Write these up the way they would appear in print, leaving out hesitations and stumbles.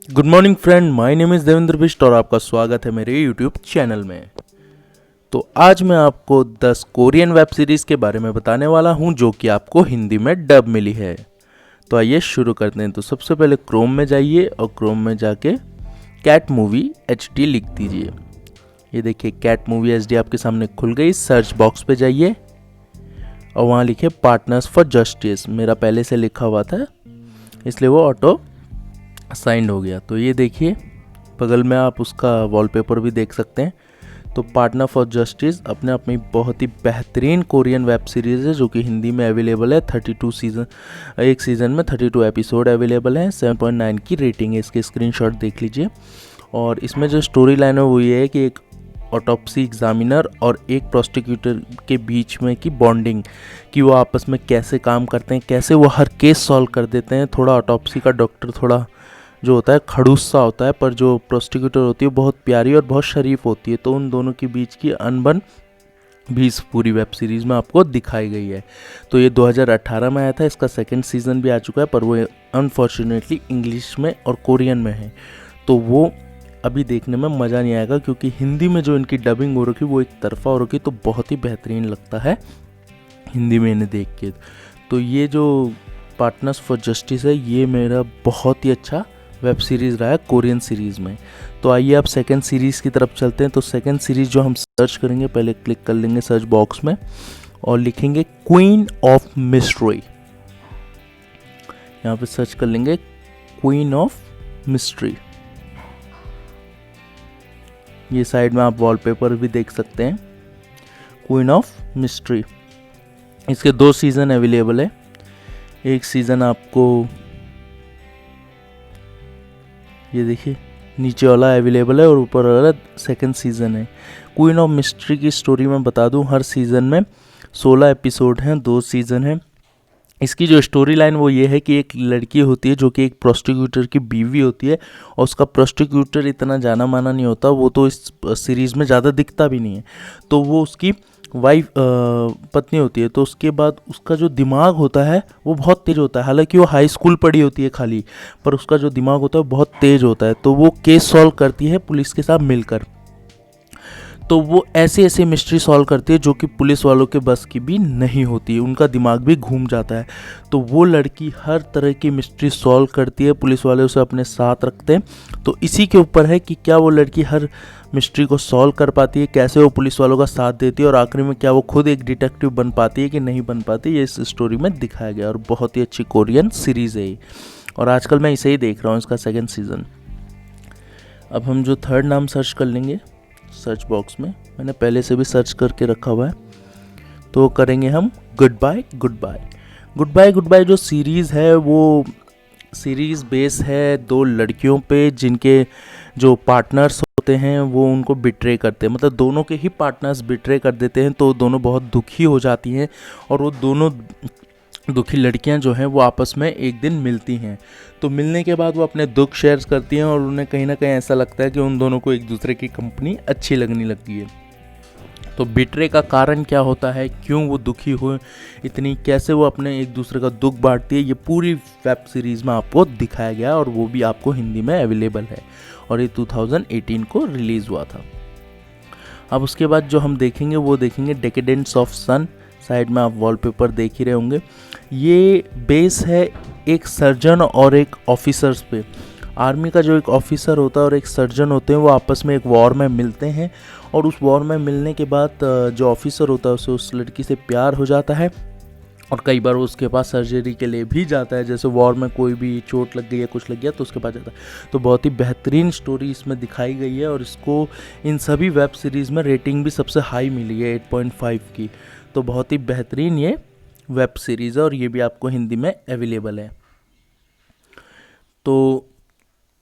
Good morning friend, my name is Devendra Bisht और आपका स्वागत है मेरे यूट्यूब चैनल में। तो आज मैं आपको 10 कोरियन वेब सीरीज़ के बारे में बताने वाला हूं जो कि आपको हिंदी में डब मिली है। तो आइए शुरू करते हैं। तो सबसे पहले क्रोम में जाइए और क्रोम में जाके कैट मूवी HD लिख दीजिए। ये देखिए कैट मूवी HD आपके सामने खुल गई। सर्च बॉक्स पे जाइए और वहाँ लिखिए पार्टनर्स फॉर जस्टिस। मेरा पहले से लिखा हुआ था इसलिए वो ऑटो साइंड हो गया। तो ये देखिए बगल में आप उसका वॉलपेपर भी देख सकते हैं। तो पार्टनर फॉर जस्टिस अपने आप में बहुत ही बेहतरीन कोरियन वेब सीरीज़ है जो कि हिंदी में अवेलेबल है। 32 सीज़न, एक सीज़न में 32 एपिसोड अवेलेबल है। 7.9 की रेटिंग है। इसके स्क्रीनशॉट देख लीजिए। और इसमें जो स्टोरी लाइन है वो ये है कि एक ऑटोप्सी एग्जामिनर और एक प्रोसिक्यूटर के बीच में की बॉन्डिंग, कि वो आपस में कैसे काम करते हैं, कैसे वो हर केस सॉल्व कर देते हैं। थोड़ा ऑटोप्सी का डॉक्टर थोड़ा जो होता है खड़ूस सा होता है, पर जो प्रोसिक्यूटर होती है बहुत प्यारी और बहुत शरीफ होती है। तो उन दोनों के बीच की अनबन भी इस पूरी वेब सीरीज़ में आपको दिखाई गई है। तो ये 2018 में आया था। इसका सेकंड सीज़न भी आ चुका है, पर वो अनफॉर्चुनेटली इंग्लिश में और कोरियन में है, तो वो अभी देखने में मज़ा नहीं आएगा, क्योंकि हिंदी में जो इनकी डबिंग हो रखी वो एक तरफा हो रखी, तो बहुत ही बेहतरीन लगता है हिंदी में इन्हें देख के। तो ये जो पार्टनर्स फॉर जस्टिस है ये मेरा बहुत ही अच्छा वेब सीरीज़ रहा है कोरियन सीरीज़ में। तो आइए आप सेकंड सीरीज़ की तरफ चलते हैं। तो सेकंड सीरीज़ जो हम सर्च करेंगे, पहले क्लिक कर लेंगे सर्च बॉक्स में और लिखेंगे क्वीन ऑफ मिस्ट्री। यहाँ पे सर्च कर लेंगे क्वीन ऑफ मिस्ट्री। ये साइड में आप वॉलपेपर भी देख सकते हैं, क्वीन ऑफ मिस्ट्री। इसके 2 सीज़न अवेलेबल है। एक सीज़न आपको ये देखिए नीचे वाला अवेलेबल है और ऊपर वाला सेकंड सीज़न है। क्वीन ऑफ मिस्ट्री की स्टोरी मैं बता दूं, हर सीज़न में 16 एपिसोड हैं, 2 सीज़न हैं। इसकी जो स्टोरी लाइन वो ये है कि एक लड़की होती है जो कि एक प्रोस्टिक्यूटर की बीवी होती है, और उसका प्रोस्टिक्यूटर इतना जाना माना नहीं होता, वो तो इस सीरीज़ में ज़्यादा दिखता भी नहीं है। तो वो उसकी वाइफ पत्नी होती है। तो उसके बाद उसका जो दिमाग होता है वो बहुत तेज़ होता है। हालांकि वो हाई स्कूल पढ़ी होती है खाली, पर उसका जो दिमाग होता है वो बहुत तेज़ होता है। तो वो केस सॉल्व करती है पुलिस के साथ मिलकर। तो वो ऐसे ऐसे मिस्ट्री सॉल्व करती है जो कि पुलिस वालों के बस की भी नहीं होती है, उनका दिमाग भी घूम जाता है। तो वो लड़की हर तरह की मिस्ट्री सॉल्व करती है, पुलिस वाले उसे अपने साथ रखते हैं। तो इसी के ऊपर है कि क्या वो लड़की हर मिस्ट्री को सॉल्व कर पाती है, कैसे वो पुलिस वालों का साथ देती है, और आखिर में क्या वो खुद एक डिटेक्टिव बन पाती है कि नहीं बन पाती, ये इस स्टोरी में दिखाया गया। और बहुत ही अच्छी कोरियन सीरीज़ है ये, और आजकल मैं इसे ही देख रहा हूँ, इसका सेकेंड सीज़न। अब हम जो थर्ड नाम सर्च कर लेंगे सर्च बॉक्स में, मैंने पहले से भी सर्च करके रखा हुआ है, तो करेंगे हम good bye good bye. Good bye good bye जो सीरीज़ है वो सीरीज़ बेस है 2 लड़कियों पे, जिनके जो पार्टनर्स होते हैं वो उनको बिट्रे करते हैं, मतलब दोनों के ही पार्टनर्स बिट्रे कर देते हैं। तो दोनों बहुत दुखी हो जाती हैं, और वो दोनों दुखी लड़कियां जो हैं वो आपस में एक दिन मिलती हैं। तो मिलने के बाद वो अपने दुख शेयर करती हैं, और उन्हें कहीं ना कहीं ऐसा लगता है कि उन दोनों को एक दूसरे की कंपनी अच्छी लगने लगी है। तो बिट्रे का कारण क्या होता है, क्यों वो दुखी हुए इतनी, कैसे वो अपने एक दूसरे का दुख बांटती है, ये पूरी वेब सीरीज़ में आपको दिखाया गया, और वो भी आपको हिंदी में अवेलेबल है। और ये 2018 को रिलीज़ हुआ था। अब उसके बाद जो हम देखेंगे वो देखेंगे डेकेडेंस ऑफ सन। साइड में आप वॉलपेपर देख ही रहे होंगे। ये बेस है एक सर्जन और एक ऑफिसर्स पे। आर्मी का जो एक ऑफिसर होता है और एक सर्जन होते हैं, वो आपस में एक वॉर में मिलते हैं, और उस वॉर में मिलने के बाद जो ऑफिसर होता है उसे उस लड़की से प्यार हो जाता है, और कई बार वो उसके पास सर्जरी के लिए भी जाता है। जैसे वॉर में कोई भी चोट लग गई या कुछ लग गया तो उसके पास जाता है। तो बहुत ही बेहतरीन स्टोरी इसमें दिखाई गई है, और इसको इन सभी वेब सीरीज़ में रेटिंग भी सबसे हाई मिली है 8.5 की। तो बहुत ही बेहतरीन ये वेब सीरीज़ है, और ये भी आपको हिंदी में अवेलेबल है। तो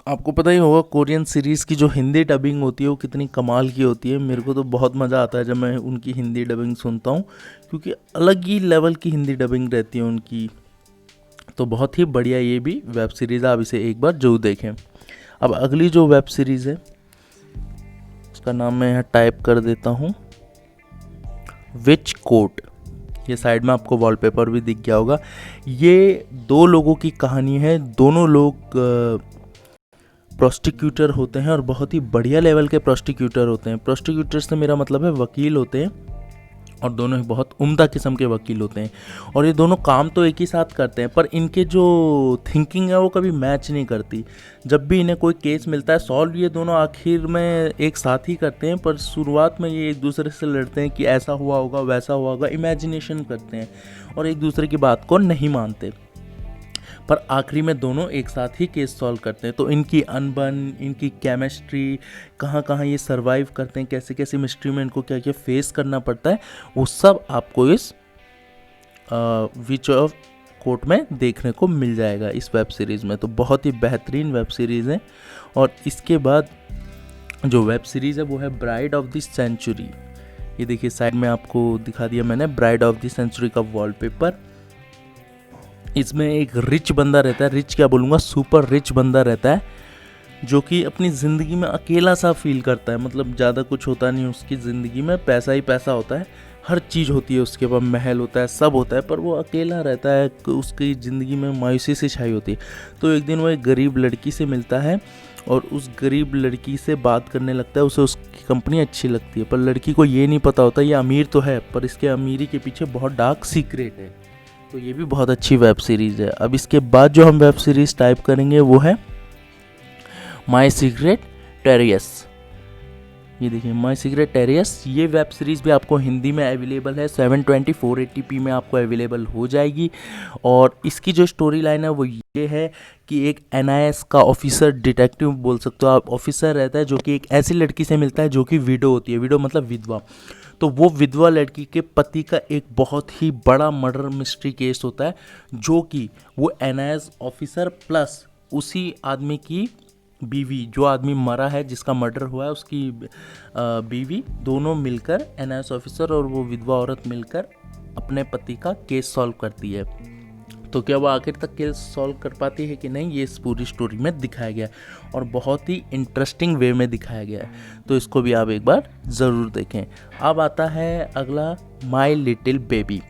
आपको पता ही होगा कोरियन सीरीज़ की जो हिंदी डबिंग होती है वो कितनी कमाल की होती है। मेरे को तो बहुत मज़ा आता है जब मैं उनकी हिंदी डबिंग सुनता हूँ, क्योंकि अलग ही लेवल की हिंदी डबिंग रहती है उनकी। तो बहुत ही बढ़िया ये भी वेब सीरीज़ है, आप इसे एक बार जरूर देखें। अब अगली जो वेब सीरीज़ है उसका नाम मैं यहाँ टाइप कर देता हूँ, विच कोट। ये साइड में आपको वॉलपेपर भी दिख गया होगा। ये 2 लोगों की कहानी है। दोनों लोग प्रोस्टिक्यूटर होते हैं और बहुत ही बढ़िया लेवल के प्रोस्टिक्यूटर होते हैं। प्रोस्टिक्यूटर से मेरा मतलब है वकील होते हैं, और दोनों ही बहुत उम्दा किस्म के वकील होते हैं। और ये दोनों काम तो एक ही साथ करते हैं, पर इनके जो थिंकिंग है वो कभी मैच नहीं करती। जब भी इन्हें कोई केस मिलता है सॉल्व, ये दोनों आखिर में एक साथ ही करते हैं, पर शुरुआत में ये एक दूसरे से लड़ते हैं कि ऐसा हुआ होगा वैसा हुआ होगा, इमेजिनेशन करते हैं और एक दूसरे की बात को नहीं मानते, पर आखिरी में दोनों एक साथ ही केस सॉल्व करते हैं। तो इनकी अनबन, इनकी केमिस्ट्री, कहाँ कहाँ ये सरवाइव करते हैं, कैसे कैसे मिस्ट्री में इनको क्या क्या फेस करना पड़ता है, वो सब आपको इस विच ऑफ कोर्ट में देखने को मिल जाएगा इस वेब सीरीज़ में। तो बहुत ही बेहतरीन वेब सीरीज़ है। और इसके बाद जो वेब सीरीज़ है वो है ब्राइड ऑफ द सेंचुरी। ये देखिए साइड में आपको दिखा दिया मैंने, ब्राइड ऑफ द सेंचुरी का वॉलपेपर। इसमें एक रिच बंदा रहता है, रिच क्या बोलूँगा, सुपर रिच बंदा रहता है, जो कि अपनी ज़िंदगी में अकेला सा फील करता है। मतलब ज़्यादा कुछ होता नहीं उसकी ज़िंदगी में, पैसा ही पैसा होता है, हर चीज़ होती है उसके पास, महल होता है, सब होता है, पर वो अकेला रहता है। उसकी ज़िंदगी में मायूसी से छाई होती है। तो एक दिन वो एक गरीब लड़की से मिलता है और उस गरीब लड़की से बात करने लगता है। उसे उसकी कंपनी अच्छी लगती है, पर लड़की को ये नहीं पता होता ये अमीर तो है, पर इसके अमीरी के पीछे बहुत डार्क सीक्रेट है। तो ये भी बहुत अच्छी वेब सीरीज़ है। अब इसके बाद जो हम वेब सीरीज़ टाइप करेंगे वो है माई सीक्रेट टेरियस। ये देखिए माई सीक्रेट टेरियस, ये वेब सीरीज़ भी आपको हिंदी में अवेलेबल है, 720 480p में आपको अवेलेबल हो जाएगी। और इसकी जो स्टोरी लाइन है वो ये है कि एक NIS का ऑफिसर, डिटेक्टिव बोल सकते हो आप, ऑफिसर रहता है जो कि एक ऐसी लड़की से मिलता है जो कि विडो होती है। विडो मतलब विधवा। तो वो विधवा लड़की के पति का एक बहुत ही बड़ा मर्डर मिस्ट्री केस होता है, जो कि वो NIS ऑफिसर प्लस उसी आदमी की बीवी, जो आदमी मरा है जिसका मर्डर हुआ है उसकी बीवी, दोनों मिलकर, NIS ऑफिसर और वो विधवा औरत मिलकर अपने पति का केस सॉल्व करती है। तो क्या वो आखिर तक केस सॉल्व कर पाती है कि नहीं, ये इस पूरी स्टोरी में दिखाया गया है और बहुत ही इंटरेस्टिंग वे में दिखाया गया है। तो इसको भी आप एक बार ज़रूर देखें। अब आता है अगला माई लिटिल बेबी।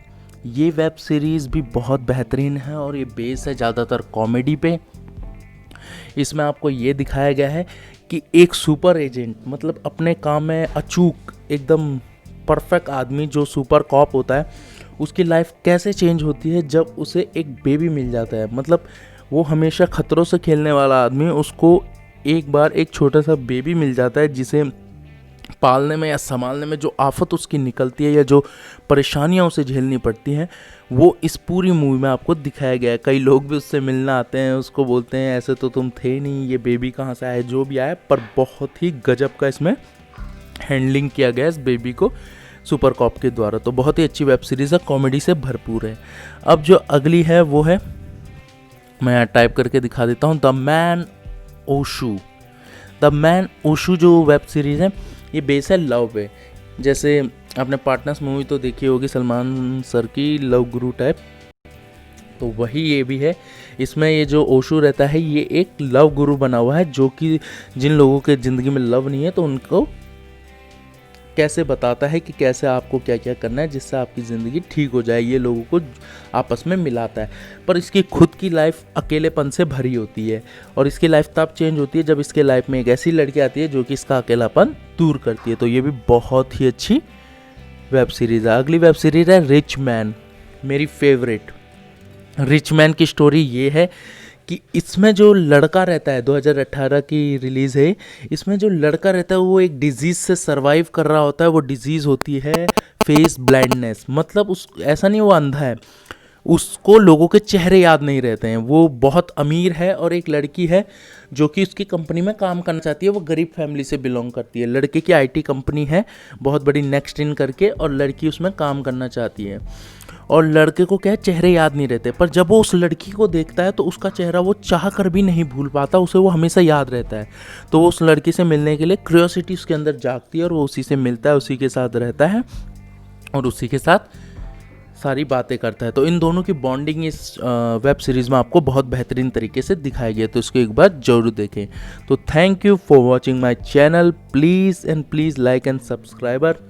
ये वेब सीरीज़ भी बहुत बेहतरीन है और ये बेस है ज़्यादातर कॉमेडी पे। इसमें आपको ये दिखाया गया है कि एक सुपर एजेंट, मतलब अपने काम में अचूक एकदम परफेक्ट आदमी जो सुपर कॉप होता है, उसकी लाइफ कैसे चेंज होती है जब उसे एक बेबी मिल जाता है। मतलब वो हमेशा खतरों से खेलने वाला आदमी, उसको एक बार एक छोटा सा बेबी मिल जाता है जिसे पालने में या संभालने में जो आफत उसकी निकलती है या जो परेशानियां उसे झेलनी पड़ती हैं, वो इस पूरी मूवी में आपको दिखाया गया है। कई लोग भी उससे मिलना आते हैं, उसको बोलते हैं ऐसे तो तुम थे नहीं, ये बेबी कहाँ से आया, जो भी आया, पर बहुत ही गजब का इसमें हैंडलिंग किया गया इस बेबी को सुपर कॉप के द्वारा। तो बहुत ही अच्छी वेब सीरीज़ है, कॉमेडी से भरपूर है। अब जो अगली है वो है, मैं यहाँ टाइप करके दिखा देता हूँ, द मैन ओशू। द मैन ओशू जो वेब सीरीज़ है ये बेस है लव पे। जैसे आपने पार्टनर्स मूवी तो देखी होगी सलमान सर की, लव गुरु टाइप, तो वही ये भी है। इसमें ये जो ओशू रहता है ये एक लव गुरु बना हुआ है, जो कि जिन लोगों के ज़िंदगी में लव नहीं है तो उनको कैसे बताता है कि कैसे आपको क्या क्या करना है जिससे आपकी ज़िंदगी ठीक हो जाए। ये लोगों को आपस में मिलाता है, पर इसकी खुद की लाइफ अकेलेपन से भरी होती है और इसकी लाइफ तब चेंज होती है जब इसके लाइफ में एक ऐसी लड़की आती है जो कि इसका अकेलापन दूर करती है। तो ये भी बहुत ही अच्छी वेब सीरीज़ है। अगली वेब सीरीज़ है रिच मैन, मेरी फेवरेट। रिच मैन की स्टोरी ये है कि इसमें जो लड़का रहता है, 2018 की रिलीज़ है, इसमें जो लड़का रहता है वो एक डिजीज़ से सरवाइव कर रहा होता है। वो डिजीज़ होती है फेस ब्लाइंडनेस, मतलब उस ऐसा नहीं वो अंधा है, उसको लोगों के चेहरे याद नहीं रहते हैं। वो बहुत अमीर है और एक लड़की है जो कि उसकी कंपनी में काम करना चाहती है। वो गरीब फैमिली से बिलोंग करती है। लड़के की IT कंपनी है बहुत बड़ी, नेक्स्ट इन करके, और लड़की उसमें काम करना चाहती है। और लड़के को क्या है, चेहरे याद नहीं रहते, पर जब वो उस लड़की को देखता है तो उसका चेहरा वो चाह कर भी नहीं भूल पाता, उसे वो हमेशा याद रहता है। तो वो उस लड़की से मिलने के लिए क्यूरियोसिटी उसके अंदर जागती है और वो उसी से मिलता है, उसी के साथ रहता है और उसी के साथ सारी बातें करता है। तो इन दोनों की बॉन्डिंग इस वेब सीरीज़ में आपको बहुत बेहतरीन तरीके से दिखाई गया, तो इसको एक बार जरूर देखें। तो thank you for watching my channel, please and please like and subscriber.